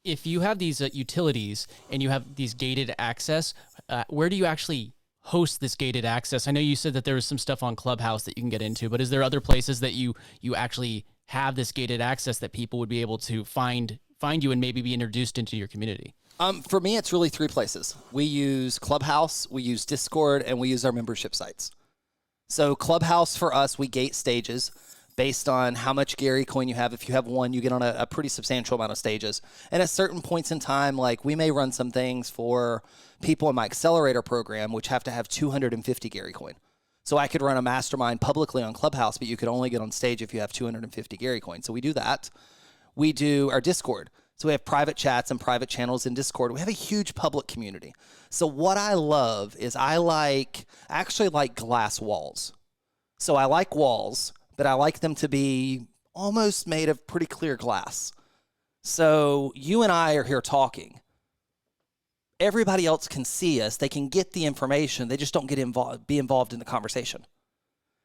if you have these utilities and you have these gated access, where do you actually host this gated access? I know you said that there was some stuff on Clubhouse that you can get into, but is there other places that you actually have this gated access that people would be able to find you and maybe be introduced into your community? For me, it's really 3 places. We use Clubhouse, we use Discord, and we use our membership sites. So Clubhouse for us, we gate stages based on how much Gary coin you have. If you have 1, you get on a pretty substantial amount of stages. And at certain points in time, like we may run some things for people in my accelerator program, which have to have 250 Gary coin. So I could run a mastermind publicly on Clubhouse, but you could only get on stage if you have 250 Gary coin. So we do that. We do our Discord. So we have private chats and private channels in Discord. We have a huge public community. So what I love is I actually like glass walls. So I like walls, but I like them to be almost made of pretty clear glass. So you and I are here talking. Everybody else can see us. They can get the information. They just don't be involved in the conversation.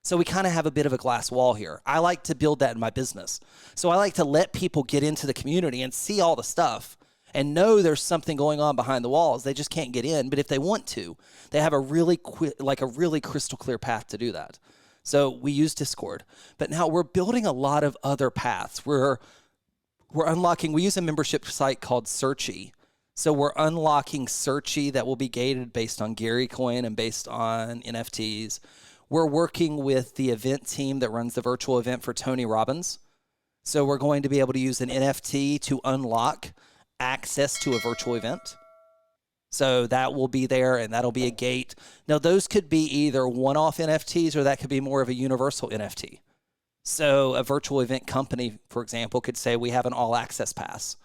So we kind of have a bit of a glass wall here. I like to build that in my business. So I like to let people get into the community and see all the stuff and know there's something going on behind the walls. They just can't get in. But if they want to, they have a really crystal clear path to do that. So we use Discord, but now we're building a lot of other paths. We're unlocking, we use a membership site called Searchy. So we're unlocking Searchy that will be gated based on Gary coin and based on NFTs. We're working with the event team that runs the virtual event for Tony Robbins. So we're going to be able to use an NFT to unlock access to a virtual event. So that will be there, and that'll be a gate. Now, those could be either one-off NFTs, or that could be more of a universal NFT. So a virtual event company, for example, could say we have an all-access pass.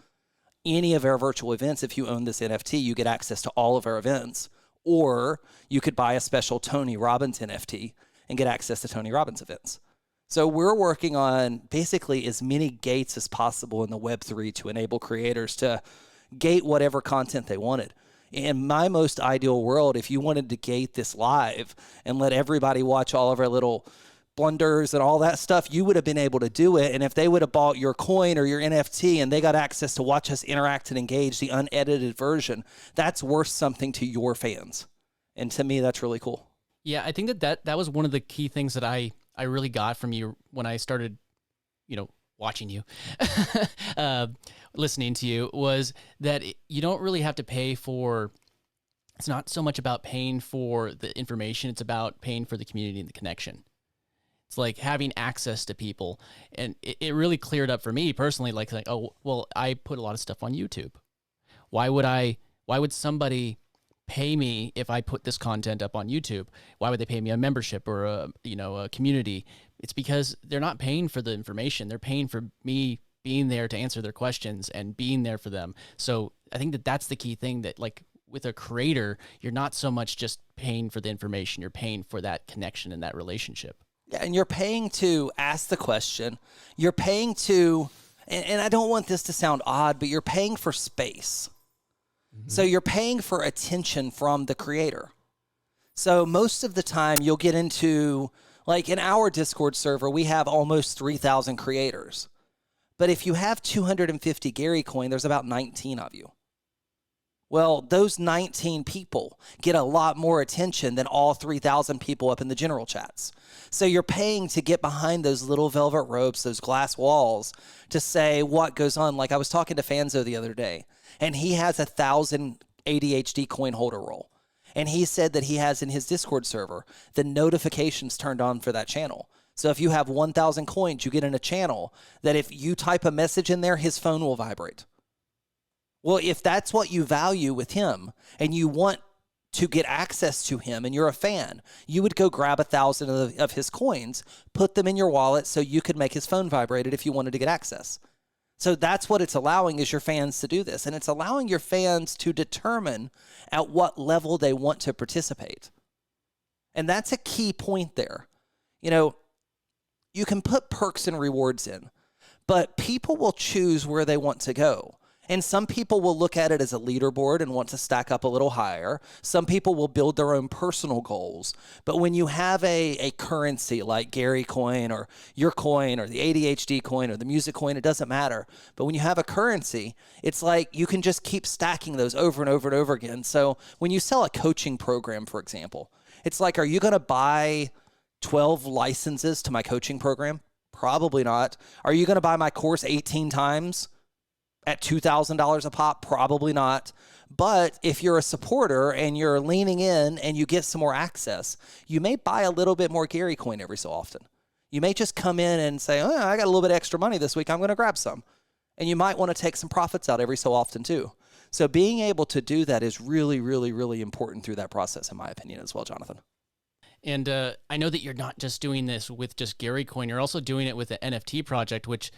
Any of our virtual events, if you own this NFT, you get access to all of our events. Or you could buy a special Tony Robbins NFT and get access to Tony Robbins events. So we're working on basically as many gates as possible in the Web3 to enable creators to gate whatever content they wanted. In my most ideal world, if you wanted to gate this live and let everybody watch all of our little blunders and all that stuff, you would have been able to do it. And if they would have bought your coin or your NFT and they got access to watch us interact and engage, the unedited version, that's worth something to your fans. And to me, that's really cool. Yeah, I think that was one of the key things that I really got from you when I started, watching you, listening to you, was that you don't really have to pay for, it's not so much about paying for the information, it's about paying for the community and the connection. It's like having access to people. And it really cleared up for me personally, like, oh, well, I put a lot of stuff on YouTube. Why would somebody pay me if I put this content up on YouTube? Why would they pay me a membership or a community? It's because they're not paying for the information. They're paying for me being there to answer their questions and being there for them. So I think that's the key thing, that like with a creator, you're not so much just paying for the information, you're paying for that connection and that relationship. Yeah, and you're paying to ask the question. You're paying to, and I don't want this to sound odd, but you're paying for space. Mm-hmm. So you're paying for attention from the creator. So most of the time you'll get into, like in our Discord server, we have almost 3,000 creators. But if you have 250 Gary coin, there's about 19 of you. Well, those 19 people get a lot more attention than all 3,000 people up in the general chats. So you're paying to get behind those little velvet ropes, those glass walls, to say what goes on. Like I was talking to Fanzo the other day, and he has 1,000 ADHD coin holder roll. And he said that he has in his Discord server the notifications turned on for that channel. So if you have 1,000 coins, you get in a channel that if you type a message in there, his phone will vibrate. Well, if that's what you value with him and you want to get access to him and you're a fan, you would go grab 1,000 of his coins, put them in your wallet so you could make his phone vibrate if you wanted to get access. So that's what it's allowing, is your fans to do this. And it's allowing your fans to determine at what level they want to participate. And that's a key point there. You know, you can put perks and rewards in, but people will choose where they want to go. And some people will look at it as a leaderboard and want to stack up a little higher. Some people will build their own personal goals. But when you have a currency like Gary coin or your coin or the ADHD coin or the music coin, it doesn't matter. But when you have a currency, it's like you can just keep stacking those over and over and over again. So when you sell a coaching program, for example, it's like, are you going to buy 12 licenses to my coaching program? Probably not. Are you going to buy my course 18 times at $2,000 a pop? Probably not. But if you're a supporter and you're leaning in and you get some more access, you may buy a little bit more Gary coin every so often. You may just come in and say, oh, I got a little bit extra money this week, I'm going to grab some. And you might want to take some profits out every so often too. So being able to do that is really, really, really important through that process, in my opinion, as well, Jonathan. And I know that you're not just doing this with just Gary coin, you're also doing it with the NFT project, which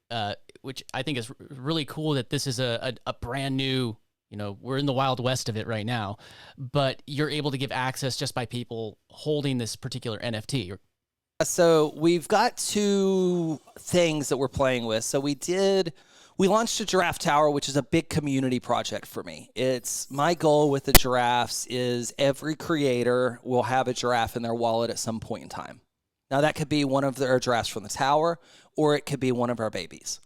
I think is really cool that this is a brand new, we're in the Wild West of it right now, but you're able to give access just by people holding this particular NFT. So we've got two things that we're playing with. So we launched a giraffe tower, which is a big community project for me. It's my goal with the giraffes is every creator will have a giraffe in their wallet at some point in time. Now that could be one of their giraffes from the tower, or it could be one of our babies.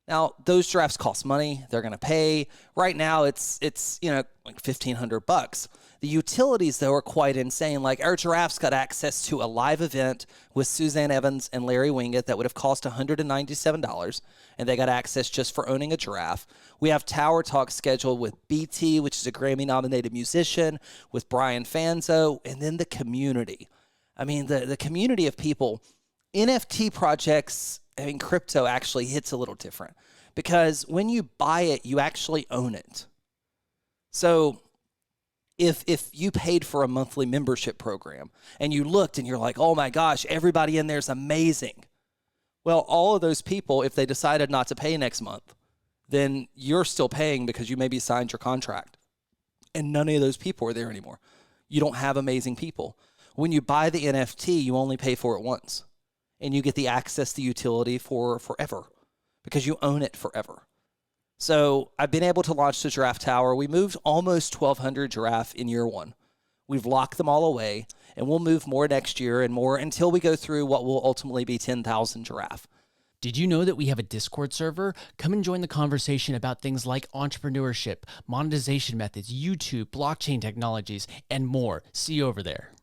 Now those giraffes cost money. They're going to pay. Right now it's like $1,500. The utilities though are quite insane. Like our giraffes got access to a live event with Suzanne Evans and Larry Winget that would have cost $197, and they got access just for owning a giraffe. We have Tower Talk scheduled with BT, which is a Grammy-nominated musician, with Brian Fanzo, and then the community. I mean, the community of people. NFT projects, crypto actually hits a little different because when you buy it, you actually own it. So if you paid for a monthly membership program and you looked and you're like, oh my gosh, everybody in there is amazing. Well, all of those people, if they decided not to pay next month, then you're still paying because you maybe signed your contract. And none of those people are there anymore. You don't have amazing people. When you buy the NFT, you only pay for it once. And you get the access to utility for forever because you own it forever. So I've been able to launch the Giraffe Tower. We moved almost 1,200 giraffe in year one. We've locked them all away, and we'll move more next year and more until we go through what will ultimately be 10,000 giraffe. Did you know that we have a Discord server? Come and join the conversation about things like entrepreneurship, monetization methods, YouTube, blockchain technologies, and more. See you over there.